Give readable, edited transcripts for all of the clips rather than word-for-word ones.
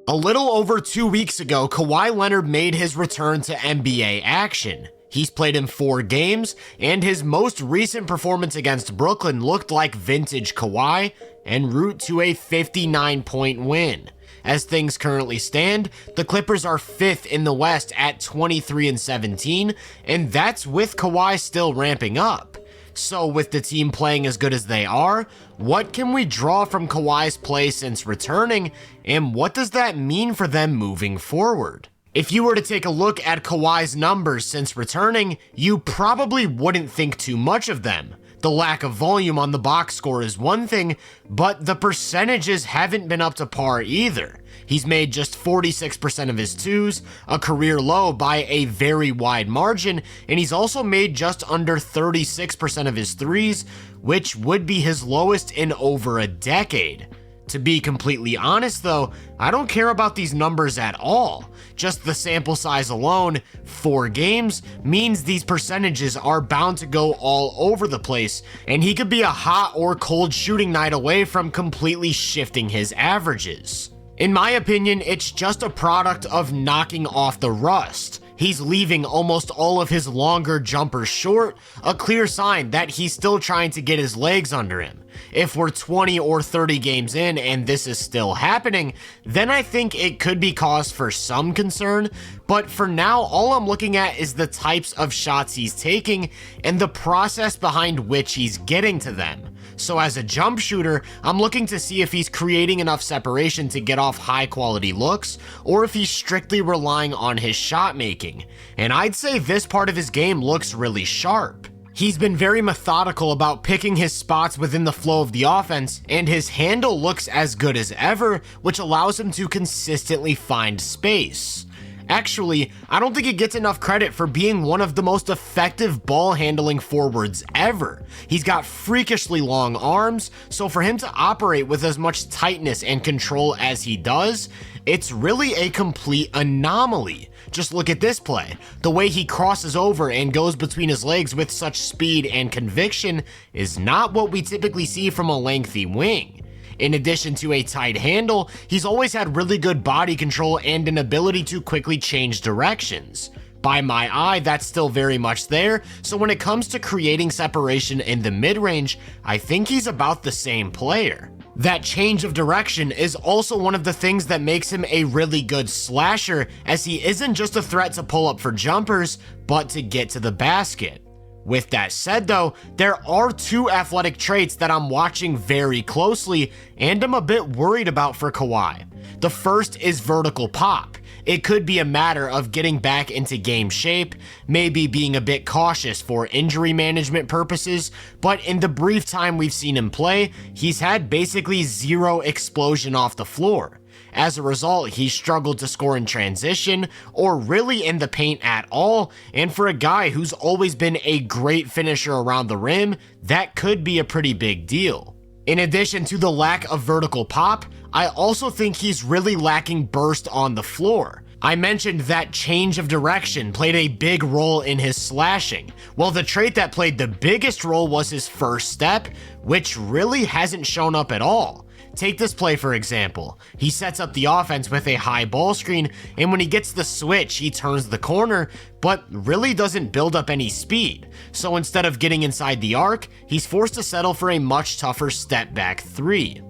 A little over 2 weeks ago, Kawhi Leonard made his return to NBA action. He's played in 4 games, and his most recent performance against Brooklyn looked like vintage Kawhi en route to a 59-point win. As things currently stand, the Clippers are 5th in the West at 23-17, and that's with Kawhi still ramping up. So with the team playing as good as they are, what can we draw from Kawhi's play since returning, and what does that mean for them moving forward? If you were to take a look at Kawhi's numbers since returning, you probably wouldn't think too much of them. The lack of volume on the box score is one thing, but the percentages haven't been up to par either. He's made just 46% of his twos, a career low by a very wide margin, and he's also made just under 36% of his threes, which would be his lowest in over a decade. To be completely honest though, I don't care about these numbers at all. Just the sample size alone, 4 games, means these percentages are bound to go all over the place, and he could be a hot or cold shooting night away from completely shifting his averages. In my opinion, it's just a product of knocking off the rust. He's leaving almost all of his longer jumpers short, a clear sign that he's still trying to get his legs under him. If we're 20 or 30 games in and this is still happening, then I think it could be cause for some concern, but for now, all I'm looking at is the types of shots he's taking and the process behind which he's getting to them. So as a jump shooter, I'm looking to see if he's creating enough separation to get off high quality looks, or if he's strictly relying on his shot making. And I'd say this part of his game looks really sharp. He's been very methodical about picking his spots within the flow of the offense, and his handle looks as good as ever, which allows him to consistently find space. Actually, I don't think he gets enough credit for being one of the most effective ball handling forwards ever. He's got freakishly long arms, so for him to operate with as much tightness and control as he does, it's really a complete anomaly. Just look at this play. The way he crosses over and goes between his legs with such speed and conviction is not what we typically see from a lengthy wing. In addition to a tight handle, he's always had really good body control and an ability to quickly change directions. By my eye, that's still very much there, so when it comes to creating separation in the mid-range, I think he's about the same player. That change of direction is also one of the things that makes him a really good slasher, as he isn't just a threat to pull up for jumpers, but to get to the basket. With that said though, there are 2 athletic traits that I'm watching very closely and I'm a bit worried about for Kawhi. The first is vertical pop. It could be a matter of getting back into game shape, maybe being a bit cautious for injury management purposes, but in the brief time we've seen him play, he's had basically 0 explosion off the floor. As a result, he's struggled to score in transition or really in the paint at all, and for a guy who's always been a great finisher around the rim, that could be a pretty big deal. In addition to the lack of vertical pop, I also think he's really lacking burst on the floor. I mentioned that change of direction played a big role in his slashing. Well, the trait that played the biggest role was his first step, which really hasn't shown up at all. Take this play for example. He sets up the offense with a high ball screen, and when he gets the switch, he turns the corner, but really doesn't build up any speed. So instead of getting inside the arc, he's forced to settle for a much tougher step back 3.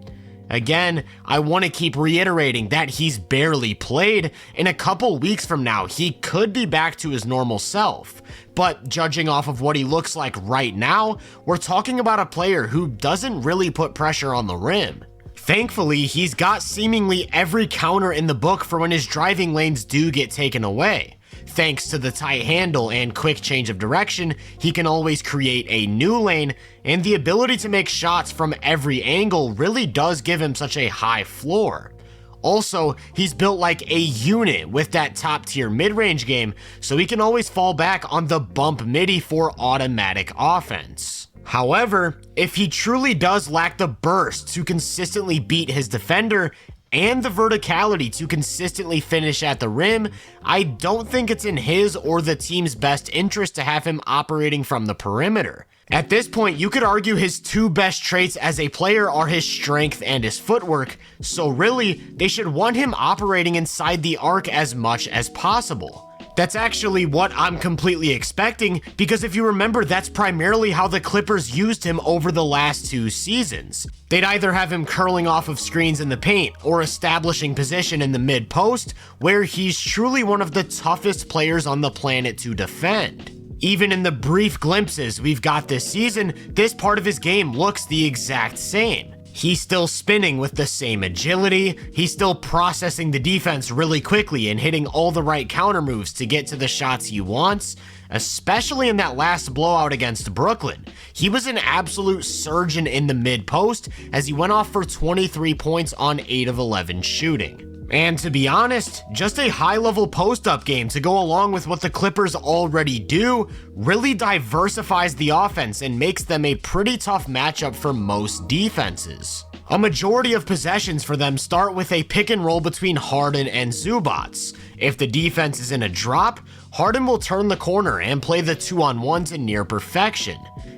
Again, I want to keep reiterating that he's barely played. In a couple weeks from now, he could be back to his normal self. But judging off of what he looks like right now, we're talking about a player who doesn't really put pressure on the rim. Thankfully, he's got seemingly every counter in the book for when his driving lanes do get taken away. Thanks to the tight handle and quick change of direction, he can always create a new lane, and the ability to make shots from every angle really does give him such a high floor. Also, he's built like a unit with that top tier mid-range game, so he can always fall back on the bump midi for automatic offense. However, if he truly does lack the burst to consistently beat his defender and the verticality to consistently finish at the rim, I don't think it's in his or the team's best interest to have him operating from the perimeter. At this point, you could argue his two best traits as a player are his strength and his footwork, so really, they should want him operating inside the arc as much as possible. That's actually what I'm completely expecting, because if you remember, that's primarily how the Clippers used him over the last 2 seasons. They'd either have him curling off of screens in the paint or establishing position in the mid-post, where he's truly one of the toughest players on the planet to defend. Even in the brief glimpses we've got this season, this part of his game looks the exact same. He's still spinning with the same agility, he's still processing the defense really quickly and hitting all the right counter moves to get to the shots he wants, especially in that last blowout against Brooklyn. He was an absolute surgeon in the mid-post as he went off for 23 points on 8 of 11 shooting. And to be honest, just a high-level post-up game to go along with what the Clippers already do really diversifies the offense and makes them a pretty tough matchup for most defenses. A majority of possessions for them start with a pick and roll between Harden and Zubac. If the defense is in a drop, Harden will turn the corner and play the 2-on-1 to near perfection.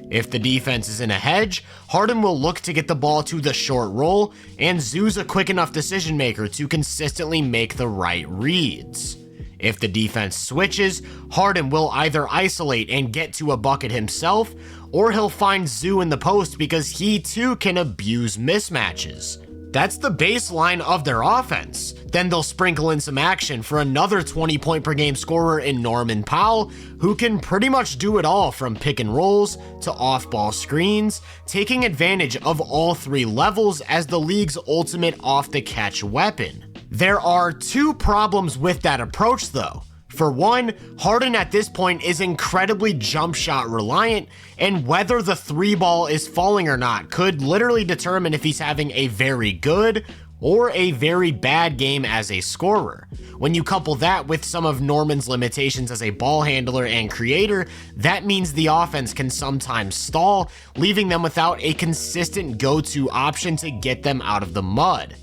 If the defense is in a hedge, Harden will look to get the ball to the short roll, and Zoo's a quick enough decision maker to consistently make the right reads. If the defense switches, Harden will either isolate and get to a bucket himself, or he'll find Zoo in the post because he too can abuse mismatches. That's the baseline of their offense. Then they'll sprinkle in some action for another 20-point per game scorer in Norman Powell, who can pretty much do it all from pick and rolls to off-ball screens, taking advantage of all 3 levels as the league's ultimate off-the-catch weapon. There are 2 problems with that approach though. For one, Harden at this point is incredibly jump shot reliant, and whether the 3-ball is falling or not could literally determine if he's having a very good or a very bad game as a scorer. When you couple that with some of Norman's limitations as a ball handler and creator, that means the offense can sometimes stall, leaving them without a consistent go-to option to get them out of the mud.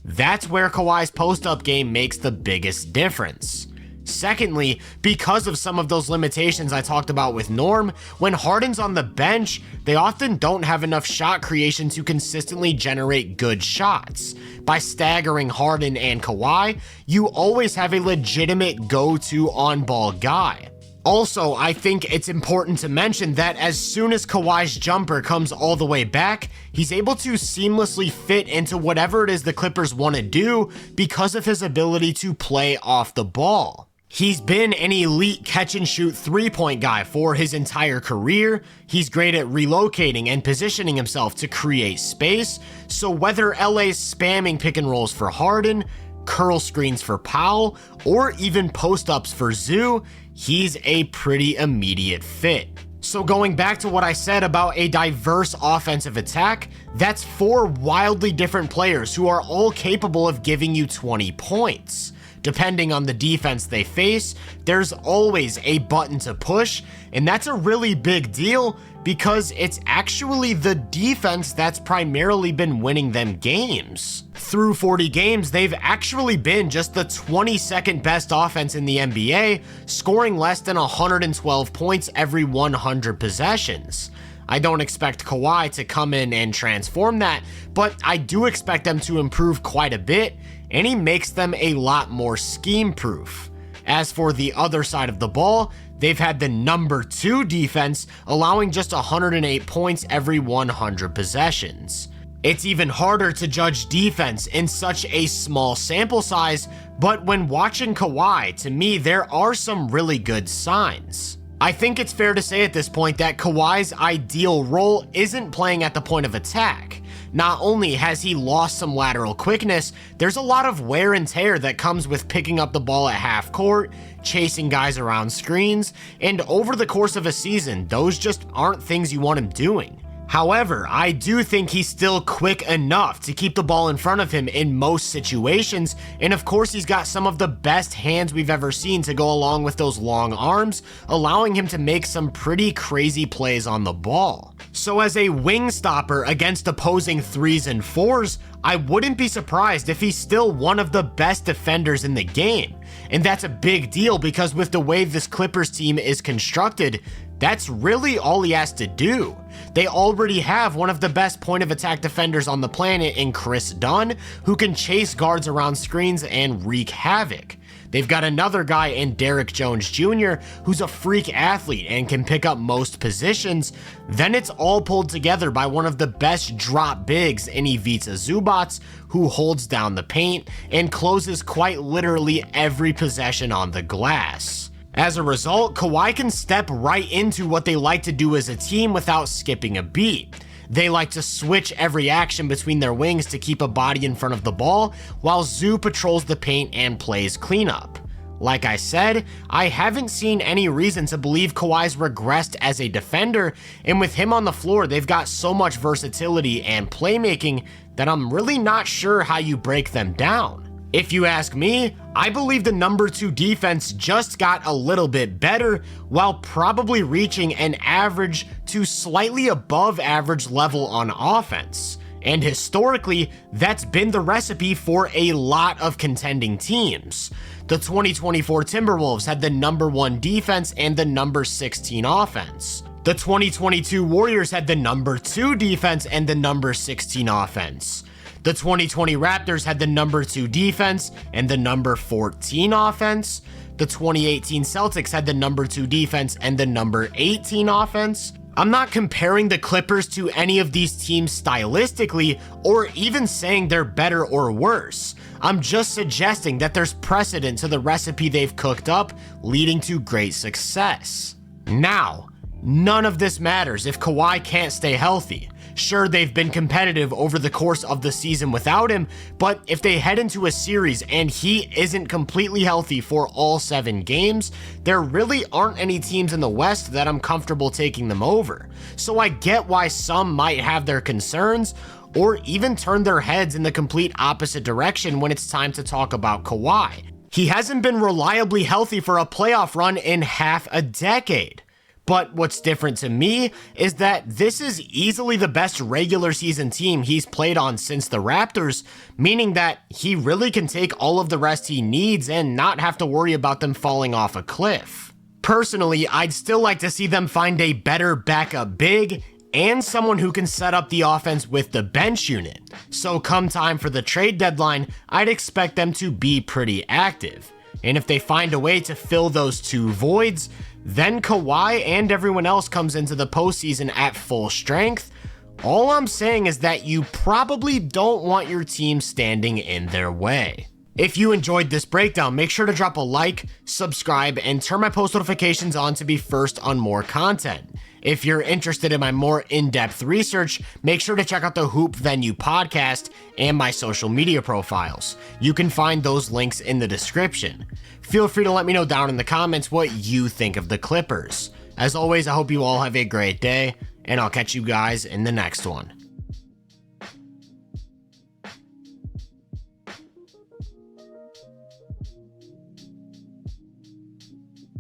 That's where Kawhi's post-up game makes the biggest difference. Secondly, because of some of those limitations I talked about with Norm, when Harden's on the bench, they often don't have enough shot creation to consistently generate good shots. By staggering Harden and Kawhi, you always have a legitimate go-to on-ball guy. Also, I think it's important to mention that as soon as Kawhi's jumper comes all the way back, he's able to seamlessly fit into whatever it is the Clippers want to do because of his ability to play off the ball. He's been an elite catch-and-shoot 3-point guy for his entire career. He's great at relocating and positioning himself to create space, so whether LA's spamming pick and rolls for Harden, curl screens for Powell, or even post-ups for Zoo, he's a pretty immediate fit. So going back to what I said about a diverse offensive attack, that's 4 wildly different players who are all capable of giving you 20 points. Depending on the defense they face, there's always a button to push, and that's a really big deal because it's actually the defense that's primarily been winning them games. Through 40 games, they've actually been just the 22nd best offense in the NBA, scoring less than 112 points every 100 possessions. I don't expect Kawhi to come in and transform that, but I do expect them to improve quite a bit, and he makes them a lot more scheme-proof. As for the other side of the ball, they've had the number 2 defense, allowing just 108 points every 100 possessions. It's even harder to judge defense in such a small sample size, but when watching Kawhi, to me, there are some really good signs. I think it's fair to say at this point that Kawhi's ideal role isn't playing at the point of attack. Not only has he lost some lateral quickness, there's a lot of wear and tear that comes with picking up the ball at half court, chasing guys around screens, and over the course of a season, those just aren't things you want him doing. However, I do think he's still quick enough to keep the ball in front of him in most situations, and of course he's got some of the best hands we've ever seen to go along with those long arms, allowing him to make some pretty crazy plays on the ball. So as a wing stopper against opposing 3s and 4s, I wouldn't be surprised if he's still one of the best defenders in the game. And that's a big deal because with the way this Clippers team is constructed, That's really all he has to do. They already have one of the best point of attack defenders on the planet in Chris Dunn, who can chase guards around screens and wreak havoc. They've got another guy in Derrick Jones Jr., who's a freak athlete and can pick up most positions. Then it's all pulled together by one of the best drop bigs in Ivica Zubac, who holds down the paint and closes quite literally every possession on the glass. As a result, Kawhi can step right into what they like to do as a team without skipping a beat. They like to switch every action between their wings to keep a body in front of the ball, while Zoo patrols the paint and plays cleanup. Like I said, I haven't seen any reason to believe Kawhi's regressed as a defender, and with him on the floor, they've got so much versatility and playmaking that I'm really not sure how you break them down. If you ask me, I believe the number 2 defense just got a little bit better while probably reaching an average to slightly above average level on offense. And historically, that's been the recipe for a lot of contending teams. The 2024 Timberwolves had the number 1 defense and the number 16 offense. The 2022 Warriors had the number 2 defense and the number 16 offense. The 2020 Raptors had the number 2 defense and the number 14 offense. The 2018 Celtics had the number 2 defense and the number 18 offense. I'm not comparing the Clippers to any of these teams stylistically or even saying they're better or worse. I'm just suggesting that there's precedent to the recipe they've cooked up, leading to great success. Now, none of this matters if Kawhi can't stay healthy. Sure, they've been competitive over the course of the season without him, but if they head into a series and he isn't completely healthy for all 7 games, there really aren't any teams in the West that I'm comfortable taking them over. So I get why some might have their concerns, or even turn their heads in the complete opposite direction when it's time to talk about Kawhi. He hasn't been reliably healthy for a playoff run in half a decade. But what's different to me is that this is easily the best regular season team he's played on since the Raptors, meaning that he really can take all of the rest he needs and not have to worry about them falling off a cliff. Personally, I'd still like to see them find a better backup big and someone who can set up the offense with the bench unit. So come time for the trade deadline, I'd expect them to be pretty active. And if they find a way to fill those 2 voids, then Kawhi and everyone else comes into the postseason at full strength. All I'm saying is that you probably don't want your team standing in their way. If you enjoyed this breakdown, make sure to drop a like, subscribe, and turn my post notifications on to be first on more content. If you're interested in my more in-depth research, make sure to check out the Hoop Venue podcast and my social media profiles. You can find those links in the description. Feel free to let me know down in the comments what you think of the Clippers. As always, I hope you all have a great day, and I'll catch you guys in the next one.